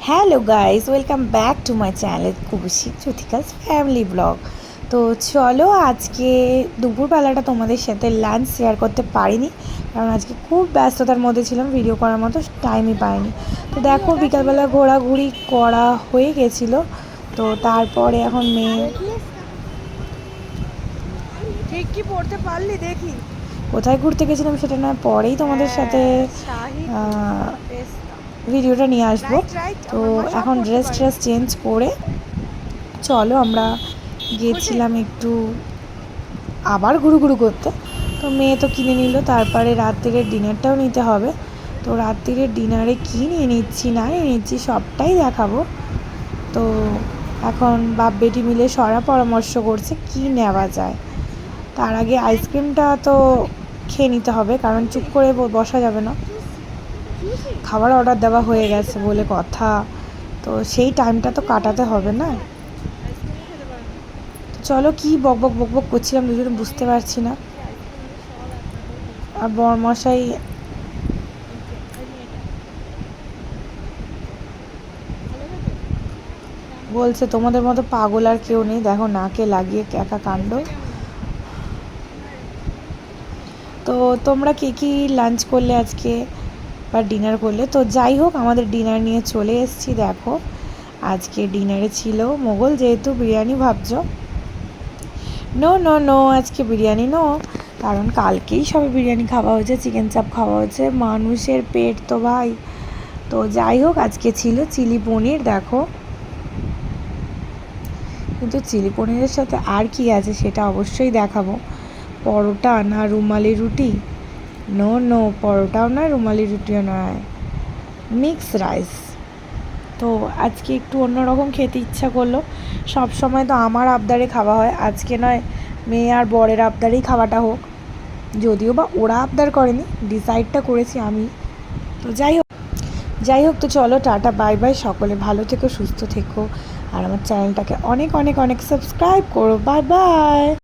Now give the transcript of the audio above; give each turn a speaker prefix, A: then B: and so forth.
A: Hello guys, welcome back to my channel কুবুসি জ্যোতিকাস family blog. তো চলো, আজকে দুপুরবেলাটা তোমাদের সাথে লাঞ্চ শেয়ার করতে পারিনি, কারণ আজকে খুব ব্যস্ততার মধ্যে ছিলাম, ভিডিও করার মতো টাইমই পাইনি। তো দেখো, বিকালবেলা ঘোরাঘুরি করা হয়ে গেছিলো। তো তারপরে এখন মেয়ে
B: ঠিক কি পড়তে পারলি দেখি।
A: কোথায় ঘুরতে গেছিলাম সেটা না পরেই তোমাদের সাথে ভিডিওটা নিয়ে আসবো। তো এখন ড্রেস চেঞ্জ করে চলো, আমরা গিয়েছিলাম একটু আবার ঘুরু করতে। তো মেয়ে তো কিনে নিল, তারপরে রাত্রিরের ডিনারটাও নিতে হবে। তো রাত্রিরের ডিনারে কী নিয়ে নিচ্ছি না নিয়ে নিচ্ছি সবটাই দেখাবো। তো এখন বাপ বেটি মিলে সরা পরামর্শ করছে কি নেওয়া যায়। তার আগে আইসক্রিমটা তো খেয়ে নিতে হবে, কারণ চুপ করে বসা যাবে না। খাবার অর্ডার দেওয়া হয়ে গেছে বলে কথা, তো সেই টাইমটা তো কাটাতে হবে না। চলো, কি বক বক করছিলাম দুজনে বুঝতে পারছি না। আর বরমশাই বলছে তোমাদের মতো পাগল আর কেউ নেই, দেখো নাকে লাগিয়ে একা কাণ্ড। তো তোমরা কে কী লাঞ্চ করলে আজকে বা ডিনার করলে? তো যাই হোক, আমাদের ডিনার নিয়ে চলে এসেছি। দেখো, আজকে ডিনারে ছিল মোগল, যেহেতু বিরিয়ানি ভাবছো। নো নো নো, আজকে বিরিয়ানি নো, কারণ কালকেই সবে বিরিয়ানি খাওয়া হয়েছে, চিকেন চাপ খাওয়া হয়েছে, মানুষের পেট তো ভাই। তো যাই হোক, আজকে ছিল চিলি পনির। দেখো, কিন্তু চিলি পনিরের সাথে আর কি আছে সেটা অবশ্যই দেখাবো। পরোটা না রুমালি রুটি? নো নো, পরোটাও নয়, রুমালি রুটিও নয়, মিক্স রাইস। তো আজকে একটু অন্যরকম খেতে ইচ্ছা করলো। সব সময় তো আমার আবদারে খাওয়া হয়, আজকে নয় মেয়ে আর বরের আবদারেই খাওয়াটা হোক। যদিও বা ওরা আবদার করেনি, ডিসাইডটা করেছি আমি। তো যাই হোক, তো চলো, টাটা বাই বাই, সকলে ভালো থেকো, সুস্থ থেকো, আর আমার চ্যানেলটাকে অনেক অনেক অনেক সাবস্ক্রাইব করো। Bye bye.